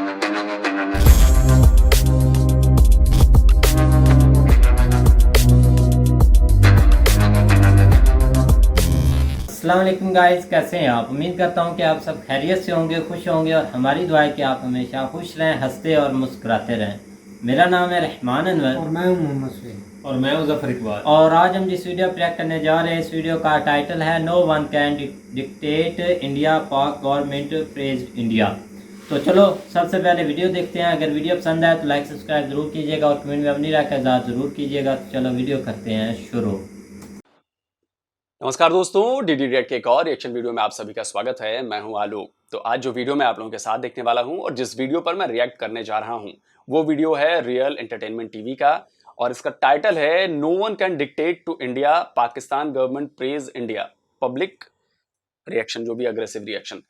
अस्सलाम वालेकुम गाइस, कैसे हैं आप। उम्मीद करता हूं कि आप सब खैरियत से होंगे, खुश होंगे और हमारी दुआ है कि आप हमेशा खुश रहें, हंसते और मुस्कुराते रहें। मेरा नाम है रहमान अनवर और मैं हूं मोहम्मद सैयद और मैं मुजफ्फर इकबाल। और आज हम जिस वीडियो प्रेजेंट करने जा रहे हैं, इस वीडियो का टाइटल है no one can dictate India, Pak government praised India. तो चलो सबसे पहले वीडियो देखते हैं। अगर वीडियो पसंद आए तो लाइक सब्सक्राइब जरूर कीजिएगा और कमेंट में अपनी राय का इज़हार जरूर कीजिएगा। तो चलो वीडियो करते हैं शुरू। नमस्कार दोस्तों, डीडी रिएक्ट के एक और रिएक्शन वीडियो में आप सभी का स्वागत है। मैं हूं आलोक। तो आज जो वीडियो मैं आप लोगों के साथ देखने वाला हूं और जिस वीडियो पर मैं रिएक्ट करने जा रहा हूं वो वीडियो है रियल एंटरटेनमेंट टीवी का और इसका टाइटल है no one can dictate to India, Pakistan government praise India, public reaction, जो भी अग्रेसिव रिएक्शन।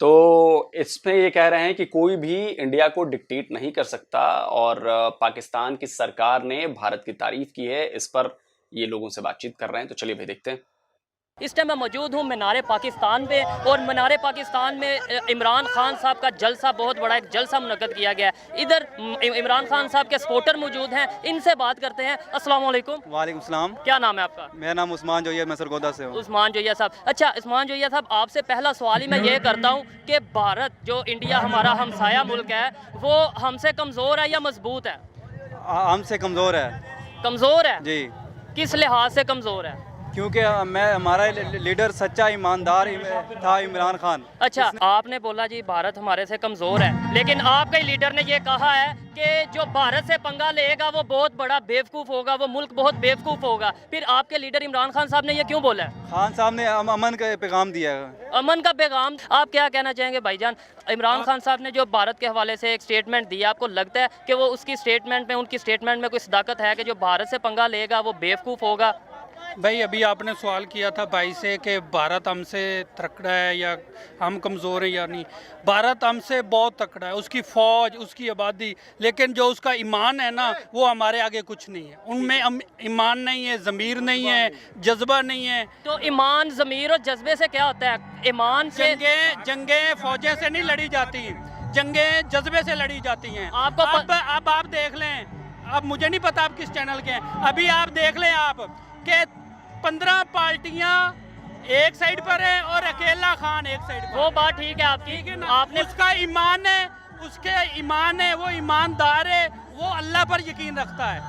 तो इसमें ये कह रहे हैं कि कोई भी इंडिया को डिक्टेट नहीं कर सकता और पाकिस्तान की सरकार ने भारत की तारीफ की है। इस पर ये लोगों से बातचीत कर रहे हैं। तो चलिए भाई देखते हैं। इस टाइम मैं मौजूद हूँ मीनार पाकिस्तान पे और मीनार पाकिस्तान में इमरान खान साहब का जलसा, बहुत बड़ा एक जलसा मुनक्कद किया गया है। इधर इमरान खान साहब के सपोर्टर मौजूद हैं, इनसे बात करते हैं। अस्सलाम वालेकुम। वालेकुम सलाम। क्या नाम है आपका? मेरा नाम उस्मान जोया, मैं सरगोदा से हूँ। उस्मान जोया साहब। अच्छा उस्मान जोया साहब, आपसे पहला सवाल ही मैं ये करता हूँ कि भारत जो इंडिया हमारा हमसाया मुल्क है वो हमसे कमज़ोर है या मजबूत है? हमसे कमज़ोर है। कमज़ोर है जी। किस लिहाज से कमज़ोर है? क्योंकि हमारा लीडर सच्चा ईमानदार था इमरान खान। अच्छा, आपने बोला जी भारत हमारे से कमज़ोर है, लेकिन आपके लीडर ने ये कहा है कि जो भारत से पंगा लेगा वो बहुत बड़ा बेवकूफ़ होगा, वो मुल्क बहुत बेवकूफ़ होगा। फिर आपके लीडर इमरान खान साहब ने ये क्यों बोला है? खान साहब ने अमन का पैगाम दिया है। अमन का पैगाम। आप क्या कहना चाहेंगे भाईजान? इमरान खान साहब ने जो भारत के हवाले से एक स्टेटमेंट दिया, आपको लगता है कि वो उसकी स्टेटमेंट में, उनकी स्टेटमेंट में कोई सदाकत है कि जो भारत से पंगा लेगा वो बेवकूफ़ होगा? भाई अभी आपने सवाल किया था भाई से कि भारत हमसे तकड़ा है या हम कमज़ोर हैं या नहीं। भारत हमसे बहुत तकड़ा है, उसकी फ़ौज, उसकी आबादी, लेकिन जो उसका ईमान है ना वो हमारे आगे कुछ नहीं है। उनमें ईमान नहीं है, ज़मीर नहीं है, जज्बा नहीं है। तो ईमान, ज़मीर और जज्बे से क्या होता है? ईमान से जंगें फ़ौजें से नहीं लड़ी जाती, जंगें जज्बे से लड़ी जाती हैं। आपको अब आप देख लें, अब मुझे नहीं पता आप किस चैनल के हैं, अभी आप देख लें आप कि 15 पार्टियां एक साइड पर है और अकेला खान एक साइड पर। वो बात ठीक है आपकी, ठीक है ना? आपने उसका ईमान है, उसके ईमान है, वो ईमानदार है, वो अल्लाह पर यकीन रखता है।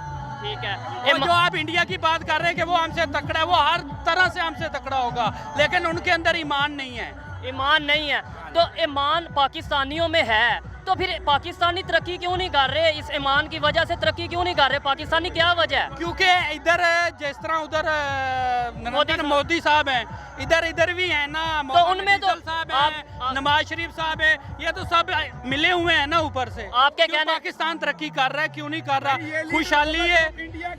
ठीक है। और जो आप इंडिया की बात कर रहे हैं कि वो हमसे तकड़ा है, वो हर तरह से हमसे तकड़ा होगा, लेकिन उनके अंदर ईमान नहीं है। ईमान नहीं है तो ईमान पाकिस्तानियों में है, तो फिर पाकिस्तानी तरक्की क्यों नहीं कर रहे? इस ईमान की वजह से तरक्की क्यों नहीं कर रहे पाकिस्तानी? क्या वजह है? क्योंकि इधर जिस तरह उधर नरेंद्र मोदी साहब हैं, इधर भी हैं ना, तो उनमें तो साहब हैं, नवाज शरीफ साहब हैं, ये तो सब मिले हुए हैं ना ऊपर से। आपके क्यों कहने पाकिस्तान तरक्की कर रहा है? क्यों नहीं कर रहा? खुशहाली है,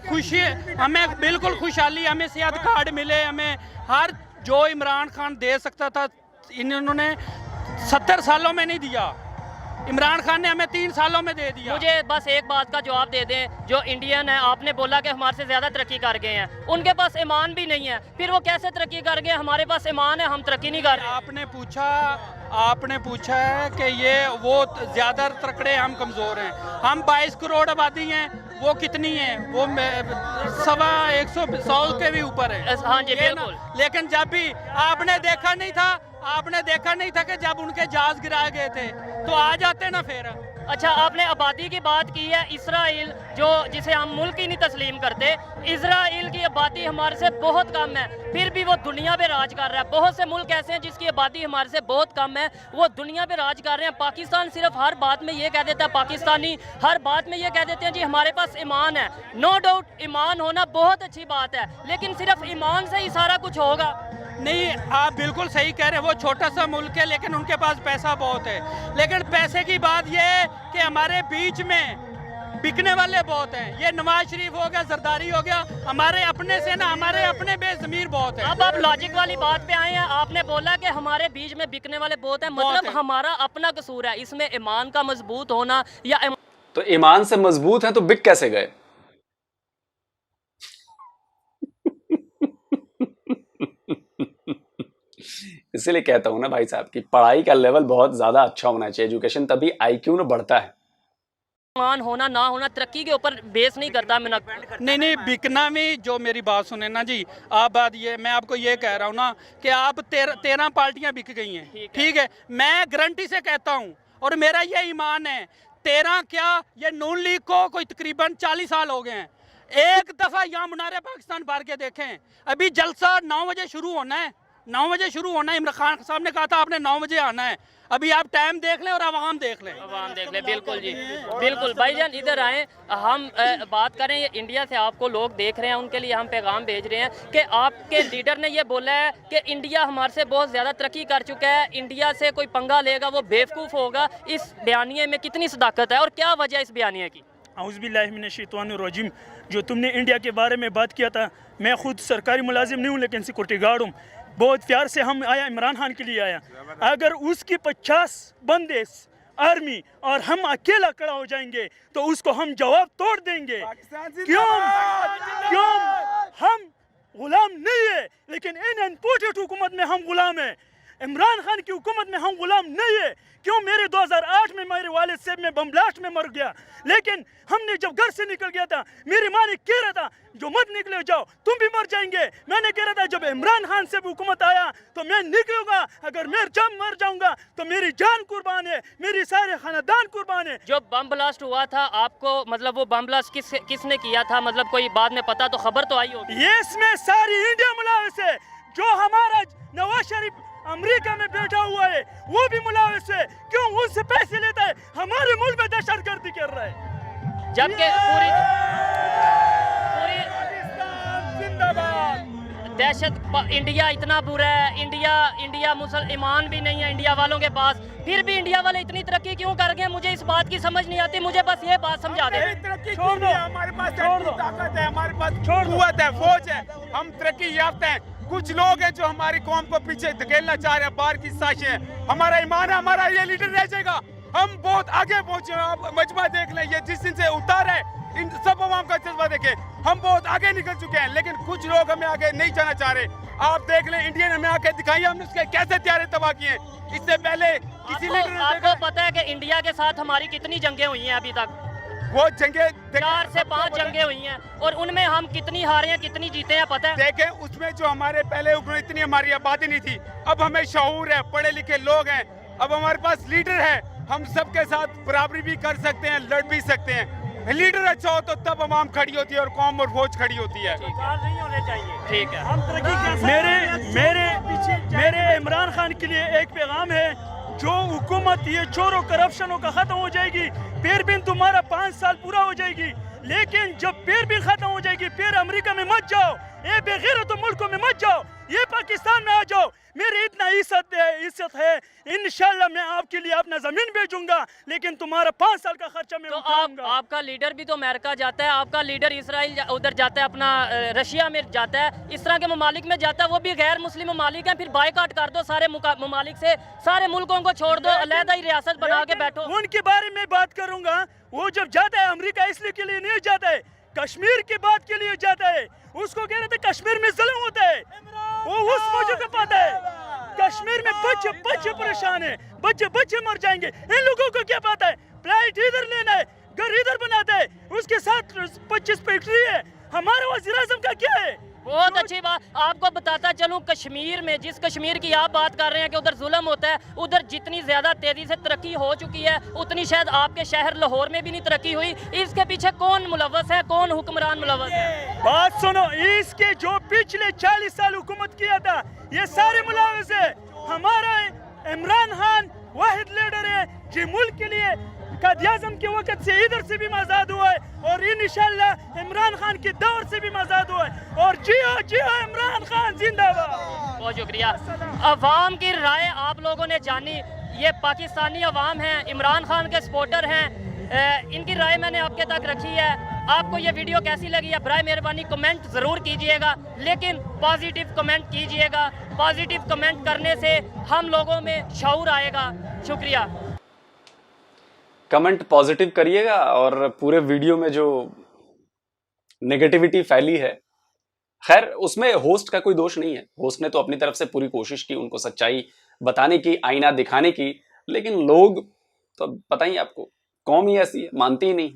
खुशी, हमें बिल्कुल खुशहाली, हमें सेहत कार्ड मिले, हमें हर जो इमरान खान दे सकता था इन्होंने 70 सालों में नहीं दिया। इमरान खान ने हमें 3 सालों में दे दिया। मुझे बस एक बात का जवाब दे दें, जो इंडियन है, आपने बोला कि हमारे से ज़्यादा तरक्की कर गए हैं, उनके पास ईमान भी नहीं है, फिर वो कैसे तरक्की कर गए? हमारे पास ईमान है, हम तरक्की नहीं कर रहे। आपने पूछा है कि ये वो ज़्यादा तकड़े, हम कमज़ोर हैं। हम 22 करोड़ आबादी हैं, वो कितनी है? वो 100 के भी ऊपर है। हाँ जी बिल्कुल। लेकिन जब भी आपने देखा नहीं था कि जब उनके जहाज गिराए गए थे तो आ जाते ना फिर। अच्छा, आपने आबादी की बात की है। इसराइल जो, जिसे हम मुल्क ही नहीं तस्लीम करते, इसराइल की आबादी हमारे से बहुत कम है, फिर भी वो दुनिया पे राज कर रहा है। बहुत से मुल्क ऐसे हैं जिसकी आबादी हमारे से बहुत कम है, वो दुनिया पे राज कर रहे हैं। पाकिस्तान सिर्फ हर बात में ये कह देता है, पाकिस्तानी हर बात में ये कह देते हैं जी हमारे पास ईमान है। नो डाउट ईमान होना बहुत अच्छी बात है, लेकिन सिर्फ ईमान से ही सारा कुछ होगा नहीं। आप बिल्कुल सही कह रहे हैं, वो छोटा सा मुल्क है लेकिन उनके पास पैसा बहुत है। लेकिन पैसे की बात ये है कि हमारे बीच में बिकने वाले बहुत हैं। ये नवाज शरीफ हो गया, जरदारी हो गया, हमारे अपने से ना, हमारे अपने बेज़मीर बहुत है। अब आप लॉजिक वाली बात पे आए हैं। आपने बोला कि हमारे बीच में बिकने वाले बहुत हैं, मतलब हमारा अपना कसूर है इसमें ईमान का मजबूत होना या तो ईमान से मजबूत है तो बिक कैसे गए? इसीलिए कहता हूँ ना भाई साहब कि पढ़ाई का लेवल बहुत ज्यादा अच्छा होना चाहिए, एजुकेशन, तभी IQ ना बढ़ता है। मान होना ना होना तरक्की के ऊपर बेस नहीं करता। मैं नहीं, बिकना में जो मेरी बात सुने ना जी, आप बात ये, मैं आपको ये कह रहा हूँ ना कि आप 13 पार्टियां बिक गई हैं, ठीक है। मैं गारंटी से कहता हूँ और मेरा ये ईमान है, 13 क्या, ये नून लीग को कोई तकरीबन 40 साल हो गए हैं। एक दफ़ा यहाँ मुनारे पाकिस्तान भर के देखें। अभी जलसा 9 बजे शुरू होना है, 9 बजे शुरू होना है। इमरान खान साहब ने कहा था आपने 9 बजे आना है। अभी आप टाइम देख लें और आवाम देख लें। आवाम देख लें, बिल्कुल जी, बिल्कुल। भाईजान इधर आए, हम बात करें, ये इंडिया से आपको लोग देख रहे हैं, उनके लिए हम पैगाम भेज रहे हैं कि आपके लीडर ने ये बोला है कि इंडिया हमारे से बहुत ज़्यादा तरक्की कर चुका है, इंडिया से कोई पंगा लेगा वो बेवकूफ़ होगा। इस बयानिए में कितनी सदाकत है और क्या वजह इस बयानिए की? औज़ुबिल्लाहिमिनश्शैतानिर्रजीम। जो तुमने इंडिया के बारे में बात किया था, मैं खुद सरकारी मुलाजिम नहीं हूँ लेकिन सिक्योरिटी गार्ड हूँ। बहुत प्यार से हम आया, इमरान खान के लिए आया। अगर उसकी 50 बंदे आर्मी और हम अकेला खड़ा हो जाएंगे तो उसको हम जवाब तोड़ देंगे। क्यों हम गुलाम नहीं है, लेकिन इन इम्पोर्टेड हुकूमत में हम गुलाम है। इमरान खान की हुकूमत में हम गुलाम नहीं है। क्यों? मेरे 2008 में मेरे वालिद साहब में बम ब्लास्ट में मर गया, लेकिन हमने जब घर से निकल गया था, मेरी माँ ने कह रहा था जो मत निकले जाओ, तुम भी मर जाएंगे। मैंने कह रहा था जब इमरान खान से भी हुकूमत आया तो मैं निकलूंगा, अगर मैं जब मर जाऊंगा तो मेरी जान कुर्बान है, मेरी सारे खानदान कुर्बान है। जो बम ब्लास्ट हुआ था आपको, मतलब वो बम ब्लास्ट किसने किया था? मतलब कोई बाद में पता तो खबर तो आई होगी। ये इसमें सारी इंडिया मुलाविस है। जो हमारा नवाज शरीफ अमेरिका में बैठा हुआ है वो भी मुलाविस है। क्यों? उनसे पैसे लेता है, हमारे मुल्क में दहशतगर्दी कर रहा है, जबकि पूरी दहशत। इंडिया इतना बुरा है, इंडिया मुसलमान भी नहीं है इंडिया वालों के पास, फिर भी इंडिया वाले इतनी तरक्की क्यों कर गए? मुझे इस बात की समझ नहीं आती। मुझे बस ये बात समझा दे। छोड़ दो, हमारे पास ताकत है, हमारे पास कुव्वत है, फौज है, हम तरक्की याफ्ता हैं। कुछ लोग हैं जो हमारी कौम को पीछे धकेलना चाह रहे हैं, बाहर की साजिशें हैं। हमारा ईमान है, हमारा ये लीडर रह जाएगा। हम बहुत आगे पहुंचे हैं। आप मजमा देख लें, ये जिस दिन से उतार है, इन सब अवाम का जज्बा देखें, हम बहुत आगे निकल चुके हैं, लेकिन कुछ लोग हमें आगे नहीं जाना चाह रहे। आप देख लें, इंडिया ने हमें आके दिखाई, हमने उसके कैसे त्यारे तबाह किए। इससे पहले किसी लीडर ने आपको पता है कि इंडिया के साथ हमारी कितनी जंगें हुई हैं अभी तक? वो जंगे 4 से 5 जंगें हुई हैं और उनमें हम कितनी हारे हैं, कितनी जीते हैं, पता है? देखें, उसमें जो हमारे पहले इतनी हमारी आबादी नहीं थी, अब हमें शऊर है, पढ़े लिखे लोग हैं, अब हमारे पास लीडर है, हम सबके साथ बराबरी भी कर सकते हैं, लड़ भी सकते हैं। लीडर अच्छा हो तो तब अवाम खड़ी होती है और कौम और फौज खड़ी होती है। ठीक है। मेरे इमरान खान के लिए एक पैगाम है, जो हुकूमत ये चोरों करप्शनों का खत्म हो जाएगी, फिर भी तुम्हारा 5 साल पूरा हो जाएगी, लेकिन जब फिर भी खत्म हो जाएगी, फिर अमेरिका में मत जाओ, ये बेगैरत मुल्कों में मत जाओ, ये पाकिस्तान में आ जाओ। मेरी इतना इज्जत है, इंशाल्लाह मैं आपके लिए अपना जमीन बेचूंगा, लेकिन तुम्हारा 5 साल का खर्चा मैं उठाऊंगा। आपका लीडर भी तो अमेरिका जाता है, आपका लीडर इसराइल उधर जाता है, अपना रशिया में जाता है, इस तरह के ममालिक में जाता है, वो भी गैर मुस्लिम ममालिक हैं। फिर बायकॉट कर दो सारे ममालिक से, सारे मुल्कों को छोड़ दो, अलहदा ही रियासत बना के बैठो। उनके बारे में बात करूंगा। वो जब जाता है अमेरिका इसलिए के लिए नहीं जाता है, कश्मीर की बात के लिए जाता है। उसको कह रहे थे कश्मीर में जुल्म होता है, वो उस मौजू को पता है। कश्मीर में बच्चे परेशान है, बच्चे मर जाएंगे, इन लोगों को क्या पता है? फ्लाइट इधर लेना है, घर इधर बनाता है, उसके साथ 25 फैक्ट्री है। हमारे वज़ीर आज़म का क्या है? बहुत अच्छी बात। आपको बताता चलूं, कश्मीर में, जिस कश्मीर की आप बात कर रहे हैं कि उधर जुल्म होता है, उधर जितनी ज़्यादा तेज़ी से तरक्की हो चुकी है, उतनी शायद आपके शहर लाहौर में भी नहीं तरक्की हुई। इसके पीछे कौन मुलव्वस है, कौन हुक्मरान मुलव्वस है? बात सुनो, इसके जो पिछले 40 साल हुकूमत किया था, ये सारे मुलव्वस है। हमारा इमरान खान वाहिद लीडर है जो मुल्क के लिए कायद-ए-आज़म के वक्त से इधर से भी आज़ाद हुआ है, और इंशाल्लाह इमरान खान के दौर से भी आज़ाद हुआ है। और जी हाँ इमरान खान जिंदाबाद। बहुत शुक्रिया। अवाम की राय आप लोगों ने जानी, ये पाकिस्तानी अवाम हैं, इमरान खान के सपोर्टर हैं, इनकी राय मैंने आपके तक रखी है। आपको ये वीडियो कैसी लगी है, बराए मेहरबानी कमेंट ज़रूर कीजिएगा, लेकिन पॉजिटिव कमेंट कीजिएगा। पॉजिटिव कमेंट करने से हम लोगों में शऊर आएगा। शुक्रिया। कमेंट पॉजिटिव करिएगा और पूरे वीडियो में जो नेगेटिविटी फैली है खैर उसमें होस्ट का कोई दोष नहीं है, होस्ट ने तो अपनी तरफ से पूरी कोशिश की उनको सच्चाई बताने की, आईना दिखाने की, लेकिन लोग तो पता ही आपको, कौम ही ऐसी है, मानती ही नहीं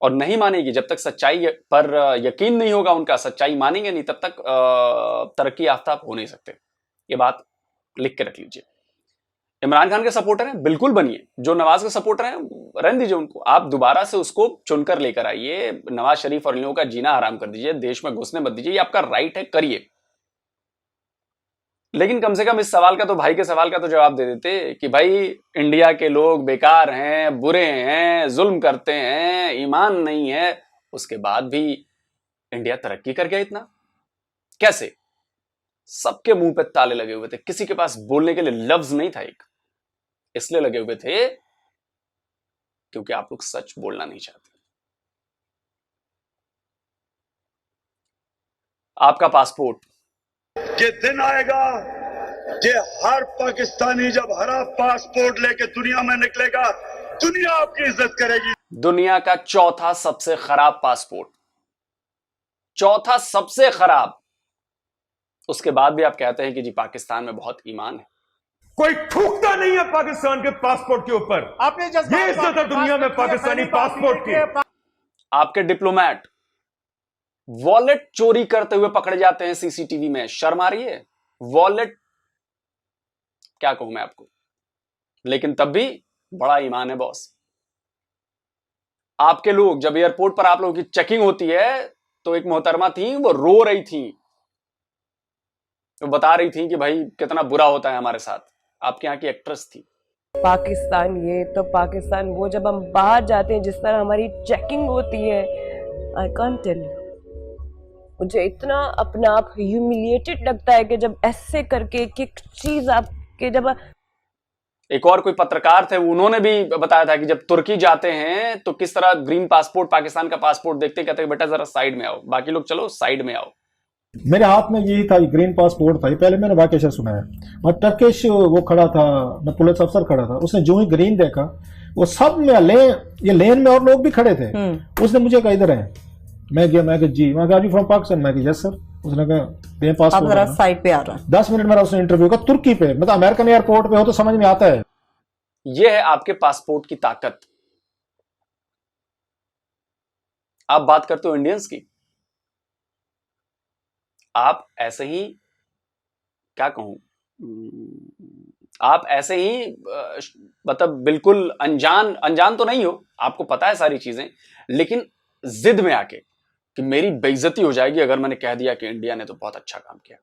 और नहीं मानेगी जब तक सच्चाई पर यकीन नहीं होगा उनका, सच्चाई मानेंगे नहीं तब तक तरक्की याफ्ता हो नहीं सकते। ये बात लिख के रख लीजिए। इमरान खान के सपोर्टर हैं, बिल्कुल बनिए। जो नवाज के सपोर्टर हैं रहने दीजिए उनको, आप दोबारा से उसको चुनकर लेकर आइए। नवाज शरीफ और इन लोगों का जीना हराम कर दीजिए, देश में घुसने मत दीजिए, ये आपका राइट है, करिए। लेकिन कम से कम इस सवाल का तो, भाई के सवाल का तो जवाब दे देते कि भाई इंडिया के लोग बेकार हैं, बुरे हैं, जुल्म करते हैं, ईमान नहीं है, उसके बाद भी इंडिया तरक्की कर गया इतना कैसे? सबके मुंह पे ताले लगे हुए थे, किसी के पास बोलने के लिए लफ्ज नहीं था एक, इसलिए लगे हुए थे क्योंकि आप लोग सच बोलना नहीं चाहते। आपका पासपोर्ट, ये दिन आएगा कि हर पाकिस्तानी जब हरा पासपोर्ट लेके दुनिया में निकलेगा, दुनिया आपकी इज्जत करेगी। दुनिया का चौथा सबसे खराब पासपोर्ट, चौथा सबसे खराब, उसके बाद भी आप कहते हैं कि जी पाकिस्तान में बहुत ईमान है। कोई थूकता नहीं है पाकिस्तान के पासपोर्ट के ऊपर। आपने ये इज्जत है दुनिया में पाकिस्तानी पासपोर्ट की। आपके डिप्लोमेट वॉलेट चोरी करते हुए पकड़े जाते हैं सीसीटीवी में, शर्म आ रही है? वॉलेट, क्या कहूं मैं आपको, लेकिन तब भी बड़ा ईमान है बॉस। आपके लोग जब एयरपोर्ट पर आप लोगों की चेकिंग होती है तो एक मोहतरमा थी, वो रो रही थी, वो बता रही थी कि भाई कितना बुरा होता है हमारे साथ। आपके यहाँ की एक्ट्रेस थी। पाकिस्तान ये तो पाकिस्तान वो, जब हम बाहर जाते हैं जिस तरह हमारी चेकिंग होती है, आई कांट टेल यू, मुझे इतना अपना आप ह्यूमिलिएटेड लगता है कि जब ऐसे करके एक चीज आपके, जब एक और कोई पत्रकार थे, उन्होंने भी बताया था कि जब तुर्की जाते हैं तो किस तरह ग्रीन पासपोर्ट, पाकिस्तान का पासपोर्ट देखते कहते हैं बेटा जरा साइड में आओ, बाकी लोग चलो साइड में आओ। मेरे हाथ में यही था, ये ग्रीन पासपोर्ट था। पहले मैंने वाकया से सुना है, और टर्किश वो खड़ा था ना, पुलिस अफसर खड़ा था, उसने जो ही ग्रीन देखा, वो सब में ये लेन में और लोग भी खड़े थे, उसने मुझे कहा इधर है, मैं गया, मैं जी, मैं कहा फ्रॉम पाकिस्तान, मैं यस सर, उसने कहा पासपोर्ट साइड पे आ रहा है। 10 मिनट मेरा उसने इंटरव्यू का तुर्की पे, मतलब अमेरिकन एयरपोर्ट पे हो तो समझ में आता है। यह है आपके पासपोर्ट की ताकत। आप बात करते हो इंडियंस की, आप ऐसे ही, क्या कहूं, आप ऐसे ही मतलब बिल्कुल अनजान तो नहीं हो, आपको पता है सारी चीजें, लेकिन जिद में आके कि मेरी बेइज्जती हो जाएगी अगर मैंने कह दिया कि इंडिया ने तो बहुत अच्छा काम किया,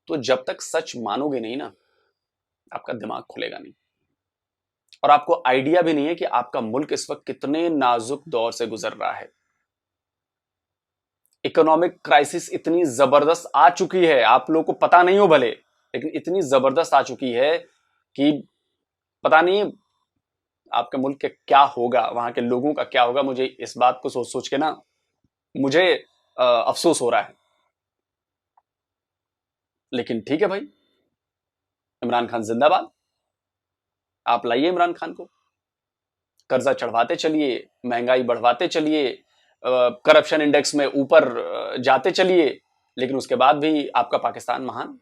तो जब तक सच मानोगे नहीं ना, आपका दिमाग खुलेगा नहीं, और आपको आइडिया भी नहीं है कि आपका मुल्क इस वक्त कितने नाजुक दौर से गुजर रहा है। इकोनॉमिक क्राइसिस इतनी जबरदस्त आ चुकी है, आप लोगों को पता नहीं हो भले, लेकिन इतनी जबरदस्त आ चुकी है कि पता नहीं आपके मुल्क के क्या होगा, वहां के लोगों का क्या होगा। मुझे इस बात को सोच सोच के ना मुझे अफसोस हो रहा है। लेकिन ठीक है भाई, इमरान खान जिंदाबाद, आप लाइए इमरान खान को, कर्जा चढ़वाते चलिए, महंगाई बढ़वाते चलिए, करप्शन इंडेक्स में ऊपर जाते चलिए, लेकिन उसके बाद भी आपका पाकिस्तान महान।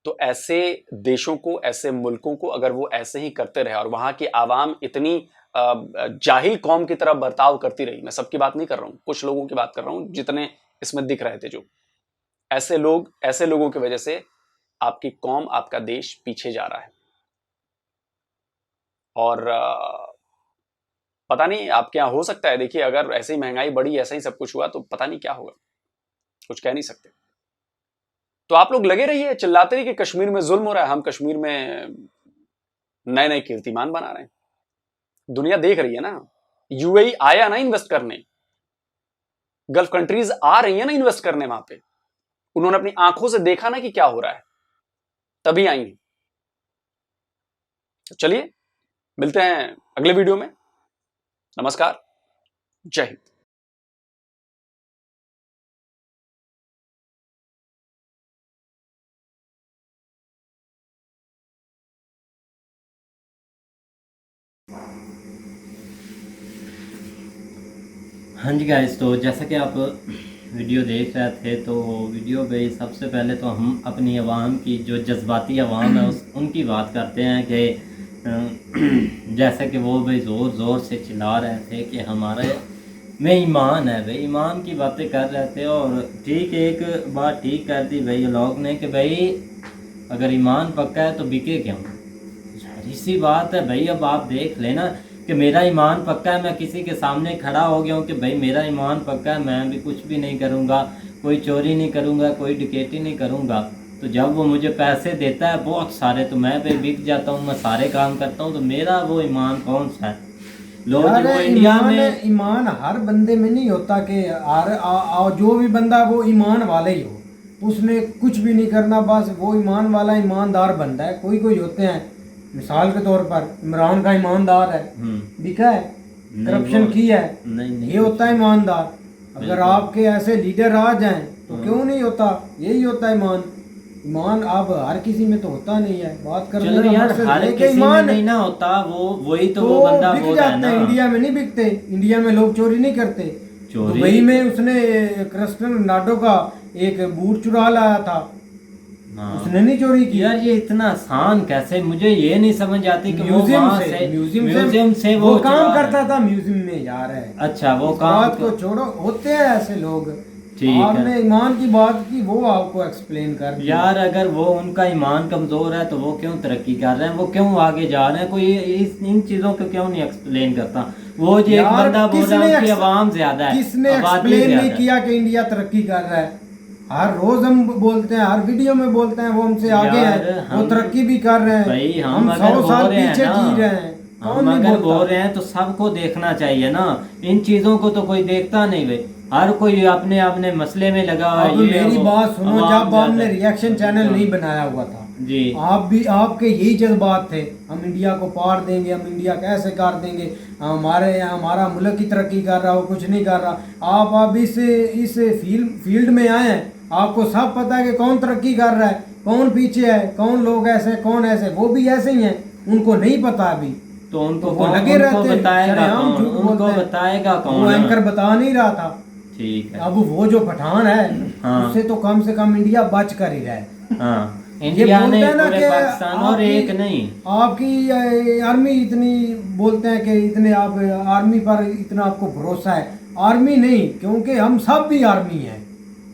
तो ऐसे देशों को, ऐसे मुल्कों को अगर वो ऐसे ही करते रहे और वहां की आवाम इतनी जाहिल कौम की तरह बर्ताव करती रही, मैं सबकी बात नहीं कर रहा हूं, कुछ लोगों की बात कर रहा हूं जितने इसमें दिख रहे थे, जो ऐसे लोगों की वजह से आपकी कौम, आपका देश पीछे जा रहा है। और पता नहीं आपके यहाँ हो सकता है, देखिए अगर ऐसे ही महंगाई बढ़ी, ऐसा ही सब कुछ हुआ तो पता नहीं क्या होगा, कुछ कह नहीं सकते। तो आप लोग लगे रहिए, चिल्लाते रहिए कि कश्मीर में जुल्म हो रहा है, हम कश्मीर में नए नए कीर्तिमान बना रहे हैं, दुनिया देख रही है ना। यूएई आया ना इन्वेस्ट करने, गल्फ कंट्रीज आ रही है ना इन्वेस्ट करने वहां पे, उन्होंने अपनी आंखों से देखा ना कि क्या हो रहा है, तभी आई हैं। चलिए मिलते हैं अगले वीडियो में। नमस्कार, जय हिंद। हाँ जी गाइस, तो जैसा कि आप वीडियो देख रहे थे तो वीडियो पे सबसे पहले तो हम अपनी आवाम की जो जज्बाती आवाम है उनकी बात करते हैं कि जैसे कि वो भाई ज़ोर ज़ोर से चिल्ला रहे थे कि हमारे में ईमान है, भाई ईमान की बातें कर रहे थे। और ठीक एक बात ठीक कर दी भाई लोग ने कि भाई अगर ईमान पक्का है तो बिके क्यों। इसी बात है भाई। अब आप देख लेना कि मेरा ईमान पक्का है, मैं किसी के सामने खड़ा हो गया हूँ कि भाई मेरा ईमान पक्का है, मैं भी कुछ भी नहीं करूँगा, कोई चोरी नहीं करूँगा, कोई डकैती नहीं करूँगा। तो जब वो मुझे पैसे देता है बहुत सारे तो मैं भी बिक जाता हूँ, मैं सारे काम करता हूँ, तो मेरा वो ईमान कौन सा है। लोग जो इंडिया में ईमान हर बंदे में नहीं होता कि जो भी बंदा वो ईमान वाला ही हो, उसने कुछ भी नहीं करना, बस वो ईमान वाला ईमानदार बनता है। कोई कोई होते हैं, मिसाल के तौर पर इमरान का ईमानदार है, बिका है, करप्शन की है, ये होता है ईमानदार। अगर आपके ऐसे लीडर आ जाएं तो क्यों नहीं होता, यही होता है ईमान। ईमान अब हर किसी में तो होता नहीं है। बात करने चलो यार, हर किसी में नहीं ना होता, वो वही तो वो बंदा बिक जाते हैं। इंडिया में नहीं बिकते, इंडिया में लोग चोरी नहीं करते। दुबई में उसने क्रिस्टियानो रोनाल्डो का एक बूट चुरा लाया था, उसने नहीं चोरी की। यार ये इतना आसान कैसे, मुझे ये नहीं समझ आती कि म्यूजियम से वो काम करता था म्यूजियम में यार है। अच्छा वो काम बात को छोड़ो, होते हैं ऐसे लोग। आपने ईमान की बात की, वो आपको एक्सप्लेन कर दिया। यार अगर वो उनका ईमान कमजोर है तो वो क्यों तरक्की कर रहे हैं, वो क्यों आगे जा रहे हैं, कोई इन चीजों को क्यों नहीं एक्सप्लेन करता। वो जो एक बंदा बोल रहा है उनकी आवाम ज्यादा है, किसने एक्सप्लेन नहीं किया कि इंडिया तरक्की कर रहा है। हर रोज हम बोलते हैं, हर वीडियो में बोलते हैं वो हमसे आगे हैं, वो तरक्की भी कर रहे हैं। भाई हम 100 साल पीछे जी रहे हैं। हम अगर बोल रहे हैं तो सबको देखना चाहिए ना, इन चीजों को तो कोई देखता नहीं भाई। हर कोई अपने अपने मसले में लगा हुआ है। मेरी बात सुनो, जब आपने रिएक्शन चैनल नहीं बनाया हुआ था जी, आप भी आपके यही जज्बात थे, हम इंडिया को पार देंगे, हम इंडिया कैसे कर देंगे, हमारा मुल्क की तरक्की कर रहा हो, कुछ नहीं कर रहा। आप इस फील्ड में आए हैं, आपको सब पता है कि कौन तरक्की कर रहा है, कौन पीछे है, कौन लोग ऐसे, कौन ऐसे। वो भी ऐसे ही हैं, उनको नहीं पता अभी, तो उनको लगे रहते बताएगा कौन, वो एंकर बता नहीं रहा था। ठीक है, अब वो जो पठान है उससे तो कम से कम इंडिया बच कर ही रहे। इंडिया नहीं, पूरे पाकिस्तान और एक नहीं। आपकी आर्मी इतनी बोलते हैं कि इतने आप आर्मी पर इतना आपको भरोसा है। आर्मी नहीं, क्योंकि हम सब भी आर्मी हैं।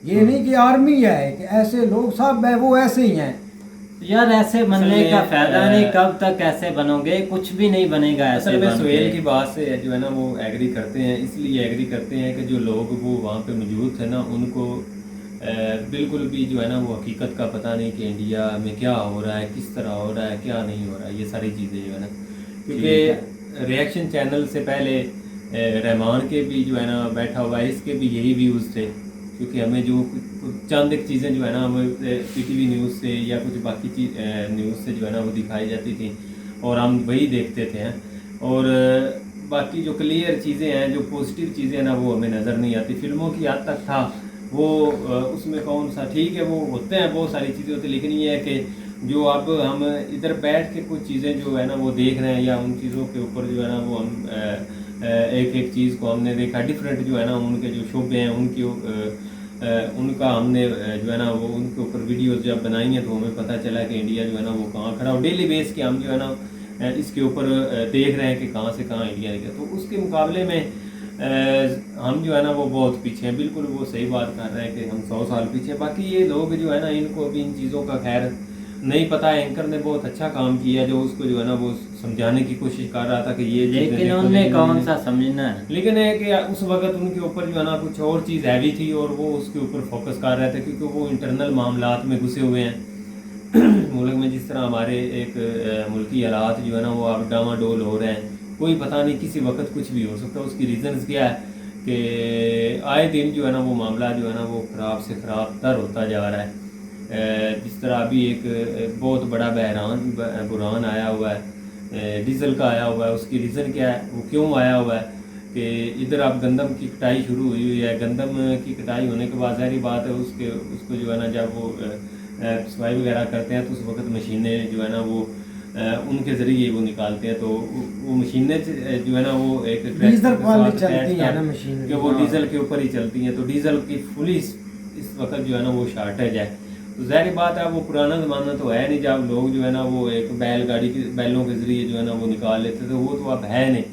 ये नहीं कि आर्मी है कि ऐसे लोग सब है वो ऐसे ही हैं। यार ऐसे बनने का फायदा नहीं, कब तक ऐसे बनोगे, कुछ भी नहीं बनेगा ऐसे बन के। सुहेल की बात से जो है ना वो एग्री करते हैं, इसलिए एग्री करते हैं कि जो लोग वो वहाँ पे मौजूद थे ना, उनको बिल्कुल भी जो है ना वो हकीकत का पता नहीं कि इंडिया में क्या हो रहा है, किस तरह हो रहा है, क्या नहीं हो रहा है, ये सारी चीज़ें जो है ना। क्योंकि रिएक्शन चैनल से पहले रहमान के भी जो है ना बैठा हुआ है, इसके भी यही व्यूज़ थे। क्योंकि हमें जो चंद एक चीज़ें जो है ना हमें PTV न्यूज़ से या कुछ बाकी न्यूज़ से जो है ना वो दिखाई जाती थी और हम वही देखते थे। और बाकी जो क्लियर चीज़ें हैं, जो पॉजिटिव चीज़ें हैं ना, वो हमें नज़र नहीं आती। फिल्मों की हद तक था वो, उसमें कौन सा ठीक है, वो होते हैं, बहुत सारी चीज़ें होती, लेकिन ये है कि जो अब हम इधर बैठ के कुछ चीज़ें जो है ना वो देख रहे हैं, या उन चीज़ों के ऊपर जो है ना वो हम एक एक चीज़ को हमने देखा डिफरेंट जो है ना, उनके जो शोबे हैं उनका हमने जो है ना वो उनके ऊपर वीडियोस जब बनाई हैं तो हमें पता चला कि इंडिया जो है ना वो कहाँ खड़ा हो। डेली बेस के हम जो है ना इसके ऊपर देख रहे हैं कि कहाँ से कहाँ इंडिया निकला। तो उसके मुकाबले में हम जो है ना वो बहुत पीछे हैं। बिल्कुल वो सही बात कर रहे हैं कि हम 100 साल पीछे। बाकी ये लोग जो है ना इनको भी इन चीज़ों का खैर नहीं पता है। एंकर ने बहुत अच्छा काम किया जो उसको जो है ना वो समझाने की कोशिश कर रहा था कि ये, लेकिन उन्हें कौन सा समझना है। लेकिन है कि उस वक्त उनके ऊपर जो है ना कुछ और चीज़ हैवी थी और वो उसके ऊपर फोकस कर रहे थे, क्योंकि वो इंटरनल मामलात में घुसे हुए हैं। मुल्क में जिस तरह हमारे एक मुल्की हालात जो है ना वो अब डामाडोल हो रहे हैं, कोई पता नहीं किसी वक्त कुछ भी हो सकता है। उसकी रीज़न्स क्या है कि आए दिन जो है ना वो मामला जो है ना वो ख़राब से ख़राब तर होता जा रहा है। जिस तरह अभी एक बहुत बड़ा बुरहान आया हुआ है, डीजल का आया हुआ है। उसकी रीज़न क्या है, वो क्यों आया हुआ है कि इधर अब गंदम की कटाई शुरू हुई है। गंदम की कटाई होने के बाद ज़ाहिर बात है उसको जो है ना जब वो सफाई वगैरह करते हैं तो उस वक्त मशीनें जो है ना वो उनके ज़रिए वो निकालते हैं। तो वो मशीनें जो है ना वो एक डीजल वाली चलती है ना मशीन, कि वो डीजल के ऊपर ही चलती हैं। तो डीजल की फुली इस वक्त जो है ना वो शार्टेज है। तो ज़ाहिर बात है वो पुराना ज़माना तो है नहीं जब लोग जो है ना वो एक बैलगाड़ी के बैलों के ज़रिए जो है ना वो निकाल लेते थे, वो तो अब है नहीं।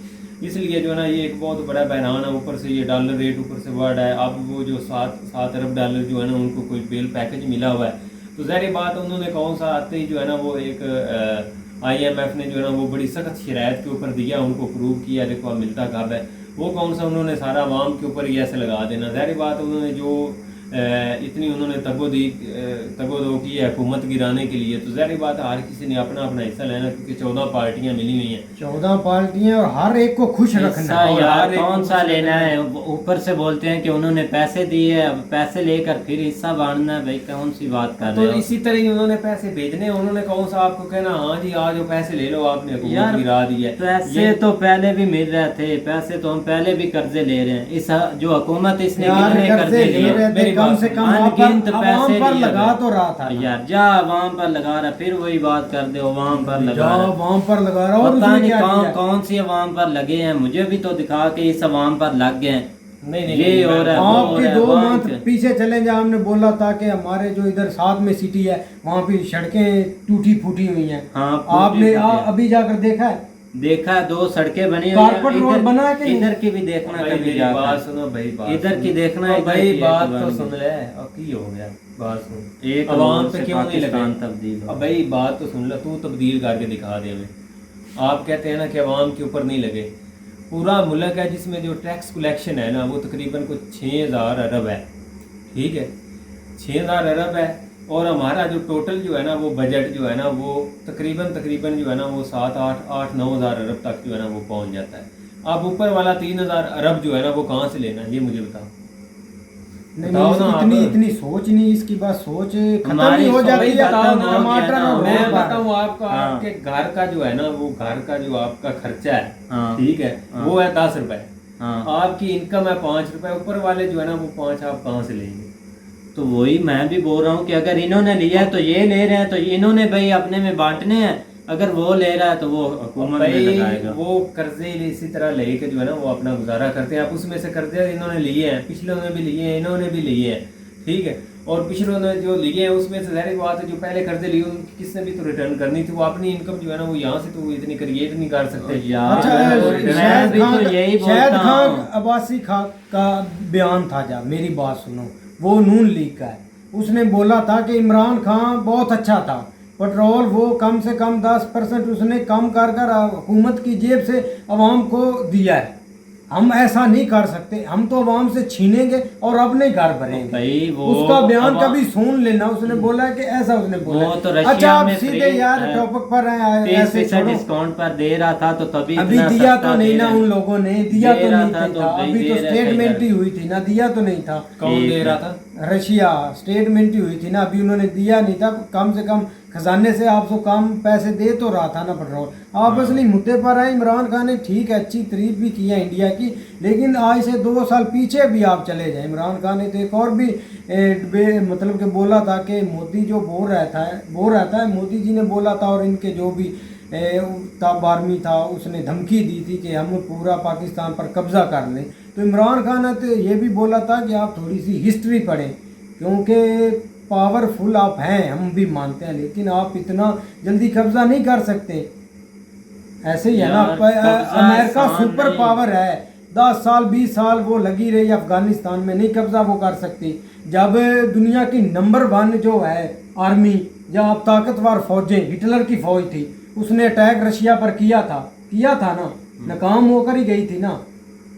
इसलिए जो है ना ये एक बहुत बड़ा बहरान है। ऊपर से ये डॉलर रेट ऊपर से बढ़ है। अब वो जो 7 अरब डॉलर जो है ना उनको कोई बेल पैकेज मिला हुआ है। तो ज़ाहिर बात उन्होंने कौन सा आते ही जो है ना वो एक IMF ने जो है ना वो बड़ी सख्त शराइत के ऊपर दिया, उनको प्रूव किया देखो अब मिलता कब है। वो कौन सा उन्होंने सारा आवाम के ऊपर ही ऐसे लगा देना। ज़ाहिर बात उन्होंने जो इतनी उन्होंने तगोदो की है हुकूमत गिराने के लिए। तो ज़ाहिर बात है हर किसी ने अपना अपना हिस्सा लेना, क्योंकि 14 पार्टियां मिली हुई हैं। 14 पार्टियां और हर एक को खुश रखना है। यार कौन सा लेना है? ऊपर से बोलते हैं कि उन्होंने पैसे दिए, अब पैसे लेकर फिर हिस्सा बांटना है। भाई कौन सी बात कर रहे हो? तो इसी तरह ही उन्होंने पैसे भेजने, उन्होंने कौन सा आपको कहना हाँ जी आज वो पैसे ले लो, आपने हुकूमत गिरा दी है। पैसे तो पहले भी मिल रहे थे, पैसे तो हम पहले भी कर्जे ले रहे हैं। इस जो हुकूमत इसने कितने कर्जे लिए, कम से कम अनगिनत पैसे पर लगा तो रहा था यार। जा आवाम पर लगा रहा, फिर वही बात कर दे आवाम पर लगा रहा, आवाम पर लगा रहा। और पता नहीं कौन सी आवाम पर लगे हैं, मुझे भी तो दिखा के इस आवाम पर लग गए हैं। नहीं ये और आपके 2 मंथ पीछे चले जाए, हमने बोला था कि हमारे जो इधर साथ में सिटी है वहाँ पे सड़कें टूटी फूटी हुई हैं। आपने अभी जाकर देखा है? देखा 2 सड़कें बनी कारपेट रोड बना है कि इधर की भी देखना कभी बात सुनो भाई, बात इधर की देखना है भाई, बात तो सुन ले। अब की हो गया बात सुन, एक अवाम पे क्यों नहीं लगा तब्दील? अब भाई बात तो सुन ले, तू तब्दील करके दिखा दे हमें। आप कहते हैं ना कि अवाम के ऊपर नहीं लगे। पूरा मुल्क है जिसमें जो टैक्स कलेक्शन है ना वो तकरीबन कुछ 6000 अरब है, ठीक है 6000 अरब है। और हमारा जो टोटल जो है ना वो बजट जो है ना वो तकरीबन जो है ना वो 7-8-9 हज़ार अरब तक जो है ना वो पहुंच जाता है। अब ऊपर वाला 3000 अरब जो है ना वो कहाँ से लेना, ये मुझे बताओ। नहीं, इतनी सोच नहीं, इसकी बात सोच खत्म ही हो जाती है। टमाटर मैं बताऊँ आपका, आपके घर का जो है ना वो घर का जो आपका खर्चा है, ठीक है वो है 10 रुपए। आपकी इनकम है 5 रुपए, ऊपर वाले जो है ना वो 5 आप कहाँ से लेंगे? तो वही मैं भी बोल रहा हूँ कि अगर इन्होंने लिया है तो ये ले रहे हैं, तो इन्होंने भाई अपने में बांटने हैं। अगर वो ले रहा है तो वो हुकूमत में लगाएगा। वो कर्जे इसी तरह लेके जो है ना वो अपना गुजारा करते हैं। आप उसमें से कर्जे इन्होंने लिए हैं, पिछलों ने भी लिए हैं, इन्होंने भी लिए हैं, ठीक है। और पिछलों ने जो लिए हैं उसमें से ज़ाहिर बात है जो पहले कर्जे लिए उनकी किसने भी तो रिटर्न करनी थी। वो अपनी इनकम जो है ना वो यहाँ से तो इतनी क्रिएट नहीं कर सकते। शायद खान अब्बासी खान का बयान था, जा मेरी बात सुनो, वो नून लीग का है। उसने बोला था कि इमरान खान बहुत अच्छा था, पेट्रोल वो कम से कम 10% उसने कम कर हुकूमत की जेब से अवाम को दिया है। हम ऐसा नहीं कर सकते, हम तो अवाम से छीनेंगे और अपने घर भरेंगे। उसका बयान कभी सुन लेना, उसने बोला कि ऐसा उसने बोला। तो अच्छा आप सीधे यार टॉपिक पर ऐसे डिस्काउंट पर दे रहा था तो तभी अभी दिया तो नहीं ना, उन लोगों ने दिया तो नहीं था। अभी तो स्टेटमेंट ही हुई थी ना, दिया तो नहीं था। कौन दे रहा था? रशिया स्टेटमेंट ही हुई थी ना, अभी उन्होंने दिया नहीं था। कम से कम खजाने से आपको कम पैसे दे तो रहा था ना पेट्रोल। आप असली मुद्दे पर आए, इमरान खान ने ठीक है अच्छी तारीफ भी की है इंडिया की, लेकिन आज से 2 साल पीछे भी आप चले जाए, इमरान खान ने तो एक और भी मतलब कि बोला था कि मोदी जो बोल रहता है मोदी जी ने बोला था, और इनके जो भी ताब आर्मी था उसने धमकी दी थी कि हम पूरा पाकिस्तान पर कब्जा कर लें। तो इमरान खान ने तो ये भी बोला था कि आप थोड़ी सी हिस्ट्री पढ़ें, क्योंकि पावरफुल आप हैं, हम भी मानते हैं, लेकिन आप इतना जल्दी कब्जा नहीं कर सकते। ऐसे ही है ना, अमेरिका सुपर पावर है, 10 साल 20 साल वो लगी रही अफगानिस्तान में, नहीं कब्जा वो कर सकती। जब दुनिया की नंबर 1 जो है आर्मी, जहाँ ताकतवर फौजें, हिटलर की फौज थी, उसने अटैक रशिया पर किया था ना, नाकाम होकर ही गई थी ना।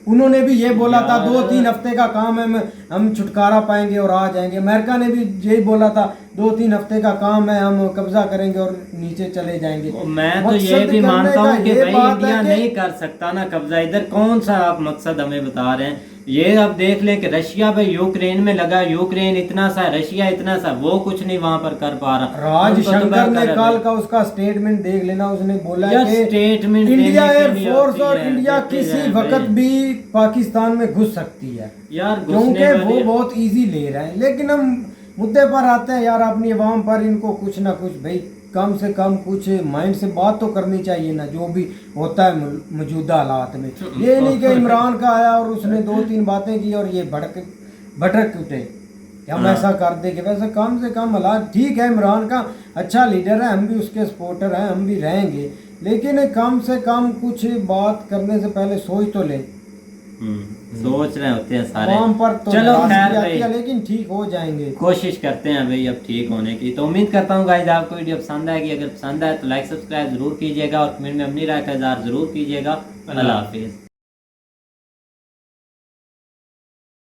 उन्होंने भी ये बोला था 2-3 हफ्ते का काम है, हम छुटकारा पाएंगे और आ जाएंगे। अमेरिका ने भी यही बोला था 2-3 हफ्ते का काम है, हम कब्जा करेंगे और नीचे चले जाएंगे। मैं तो ये भी मानता हूँ कि भाई इंडिया नहीं कर सकता ना कब्जा। इधर कौन सा आप मकसद हमें बता रहे हैं? ये आप देख लें कि रशिया भाई यूक्रेन में लगा, यूक्रेन इतना सा, रशिया इतना सा, वो कुछ नहीं वहां पर कर पा रहा। राज शंकर ने कल का उसका स्टेटमेंट देख लेना, उसने बोला कि स्टेटमेंट इंडिया एयरफोर्स और इंडिया किसी वक्त भी पाकिस्तान में घुस सकती है यार, क्योंकि वो बहुत इजी ले रहे हैं। लेकिन हम मुद्दे पर आते हैं यार, अपनी आवाम पर इनको कुछ ना कुछ भाई कम से कम कुछ माइंड से बात तो करनी चाहिए ना, जो भी होता है मौजूदा हालात में। ये नहीं कि इमरान का आया और उसने 2-3 बातें की और ये भटक उठे, हम ऐसा कर देंगे। वैसे कम से कम हालात ठीक है, इमरान का अच्छा लीडर है, हम भी उसके सपोर्टर हैं, हम भी रहेंगे, लेकिन कम से कम कुछ बात करने से पहले सोच तो ले। सोच रहे होते हैं सारे। पर तो चलो खैर भाई, लेकिन ठीक हो जाएंगे, कोशिश करते हैं भाई अब ठीक होने की। तो उम्मीद करता हूँ गाइस आपको वीडियो पसंद आएगी। अगर पसंद आए तो लाइक सब्सक्राइब जरूर कीजिएगा और कमेंट में अपनी राय का इज़हार जरूर कीजिएगा। अल्लाह हाफिज़।